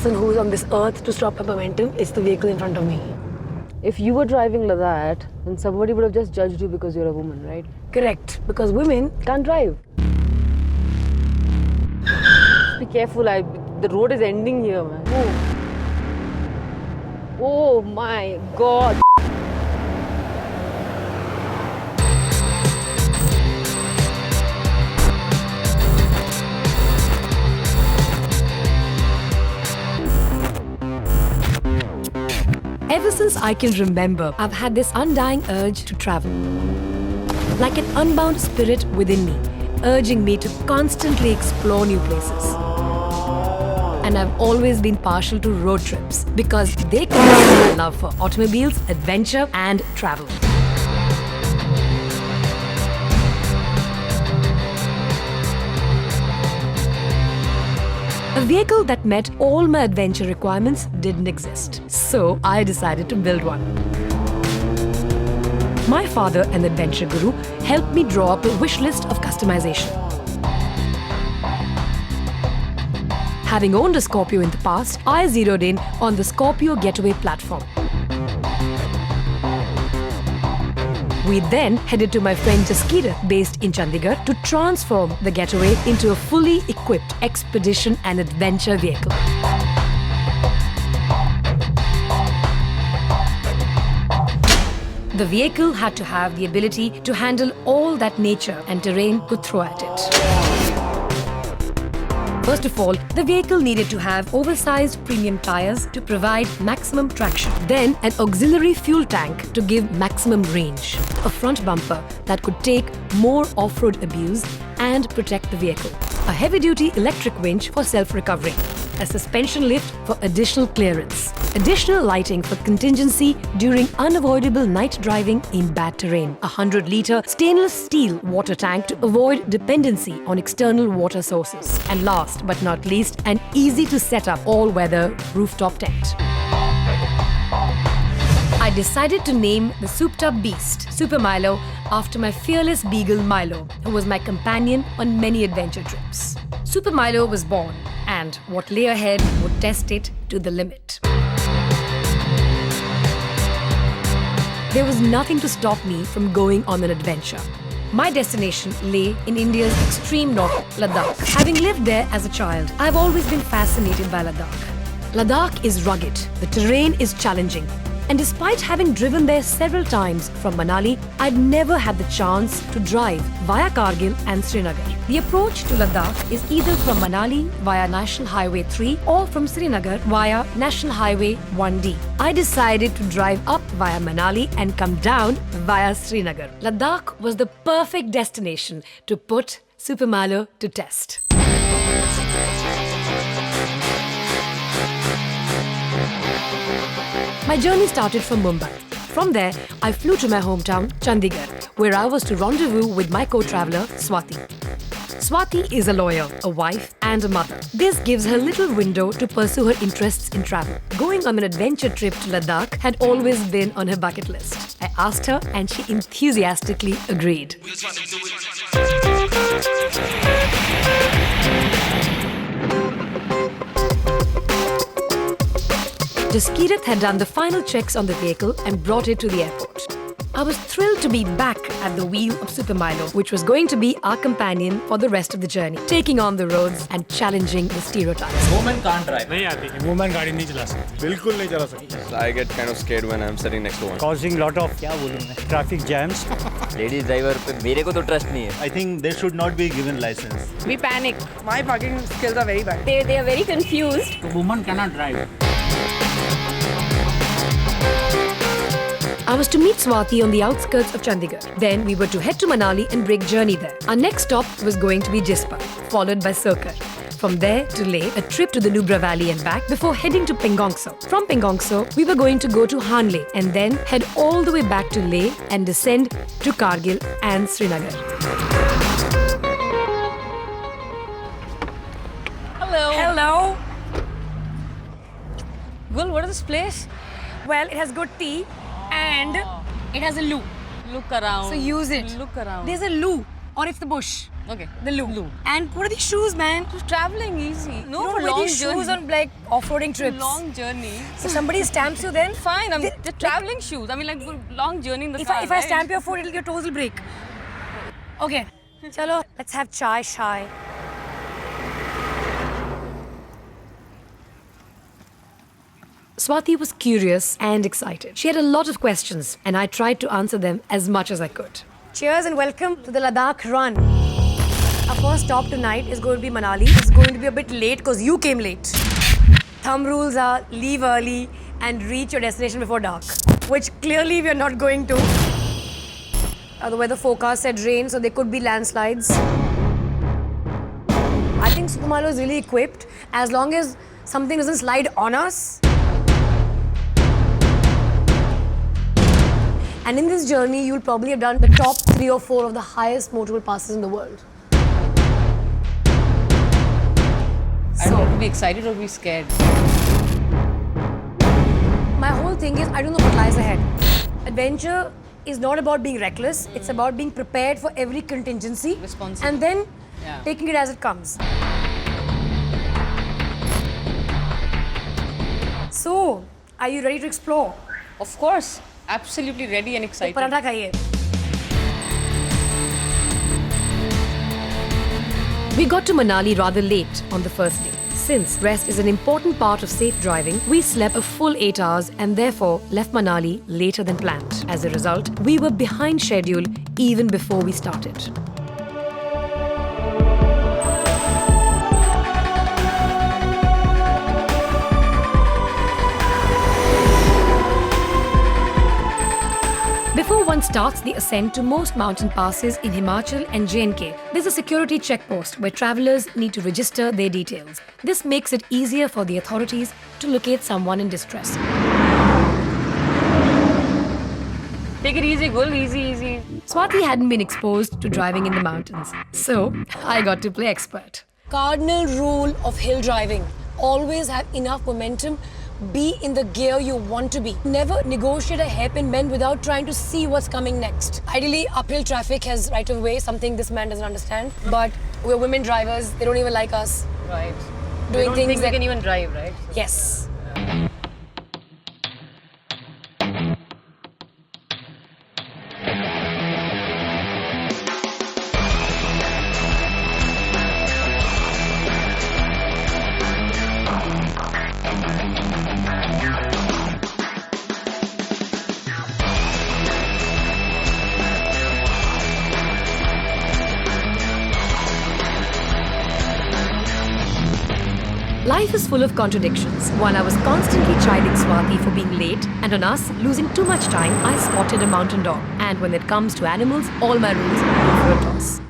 person who's on this earth to stop my momentum, it's the vehicle in front of me. If you were driving Ladakh, then somebody would have just judged you because you're a woman, right? Correct, because women Can't drive. Be careful, the road is ending here, man. Oh my God. Ever since I can remember, I've had this undying urge to travel. Like an unbound spirit within me, urging me to constantly explore new places. And I've always been partial to road trips because they combine my love for automobiles, adventure, and travel. A vehicle that met all my adventure requirements didn't exist, so I decided to build one. My father, an adventure guru, helped me draw up a wish list of customization. Having owned a Scorpio in the past, I zeroed in on the Scorpio Getaway platform. We then headed to my friend Jaskirat, based in Chandigarh, to transform the Getaway into a fully equipped expedition and adventure vehicle. The vehicle had to have the ability to handle all that nature and terrain could throw at it. First of all, the vehicle needed to have oversized premium tires to provide maximum traction. Then, an auxiliary fuel tank to give maximum range. A front bumper that could take more off-road abuse and protect the vehicle. A heavy-duty electric winch for self-recovery. A suspension lift for additional clearance. Additional lighting for contingency during unavoidable night driving in bad terrain. A 100-litre stainless steel water tank to avoid dependency on external water sources. And last but not least, an easy-to-set-up all-weather rooftop tent. I decided to name the souped-up beast, Super Milo, after my fearless beagle Milo, who was my companion on many adventure trips. Super Milo was born, and what lay ahead would test it to the limit. There was nothing to stop me from going on an adventure. My destination lay in India's extreme north, Ladakh. Having lived there as a child, I've always been fascinated by Ladakh. Ladakh is rugged, the terrain is challenging, and despite having driven there several times from Manali, I'd never had the chance to drive via Kargil and Srinagar. The approach to Ladakh is either from Manali via National Highway 3 or from Srinagar via National Highway 1D. I decided to drive up via Manali and come down via Srinagar. Ladakh was the perfect destination to put Super Milo to test. My journey started from Mumbai. From there, I flew to my hometown, Chandigarh, where I was to rendezvous with my co-traveller, Swati. Swati is a lawyer, a wife, and a mother. This gives her little window to pursue her interests in travel. Going on an adventure trip to Ladakh had always been on her bucket list. I asked her, and she enthusiastically agreed. Jaskirat had done the final checks on the vehicle and brought it to the airport. I was thrilled to be back at the wheel of Super Milo, which was going to be our companion for the rest of the journey, taking on the roads and challenging the stereotypes. Woman can't drive. नहीं आती woman गाड़ी नहीं चला सकती बिल्कुल नहीं चला सकती I get kind of scared when I'm sitting next to one. causing lot of क्या बोलूँ मैं traffic jams लेडीज ड्राइवर पे मेरे को तो ट्रस्ट नहीं है. I think they should not be given license. We panic. My parking skills are very bad. They are very confused. woman cannot drive. I was to meet Swati on the outskirts of Chandigarh. Then we were to head to Manali and break journey there. Our next stop was going to be Jispa, followed by Sirkar. From there to Leh, a trip to the Nubra Valley and back before heading to Pengongso. From Pengongso, we were going to go to Hanle and then head all the way back to Leh and descend to Kargil and Srinagar. Hello. Hello. Well, what is this place? Well, it has good tea and it has a loo. Look around. So use it. Look around. There's a loo. or it's the bush. Okay. The loop. And what are these shoes, man? Traveling easy. No, You for don't wear long these shoes journey. on like off-roading trips. Long journey. So somebody stamps you then? Fine. They- The traveling shoes. I mean, like for long journey in the If car. I right? stamp your foot, your toes will break. Okay. Chalo, let's have chai shai. Swati was curious and excited. She had a lot of questions, and I tried to answer them as much as I could. Cheers and welcome to the Ladakh run. Our first stop tonight is going to be Manali. It's going to be a bit late because you came late. Thumb rules are leave early and reach your destination before dark, which clearly we are not going to. The weather forecast said rain, so there could be landslides. I think Sukumalo is really equipped as long as something doesn't slide on us. And in this journey, you'll probably have done the top 3 or 4 of the highest motorable passes in the world. I don't know to be excited or be scared. My whole thing is I don't know what lies ahead. Adventure is not about being reckless. It's about being prepared for every contingency. Responsible. And then Yeah. taking it as it comes. So, are you ready to explore? Of course. Absolutely ready and excited. Paratha khaiye. We got to Manali rather late on the first day. Since rest is an important part of safe driving, we slept a full 8 hours and therefore left Manali later than planned. As a result, we were behind schedule even before we started. Before one starts the ascent to most mountain passes in Himachal and J&K, there's a security checkpost where travelers need to register their details. This makes it easier for the authorities to locate someone in distress. Take it easy, Gul. Easy. Swati hadn't been exposed to driving in the mountains, so I got to play expert. Cardinal rule of hill driving: always have enough momentum. Be in the gear you want to be. Never negotiate a hairpin bend without trying to see what's coming next. Ideally, uphill traffic has right of way, something this man doesn't understand. But we're women drivers, they don't even like us Right. doing They don't things think that... they can even drive, right? Yes. Life is full of contradictions. While I was constantly chiding Swati for being late, and on us losing too much time, I spotted a mountain dog. And when it comes to animals, all my rules go for a toss.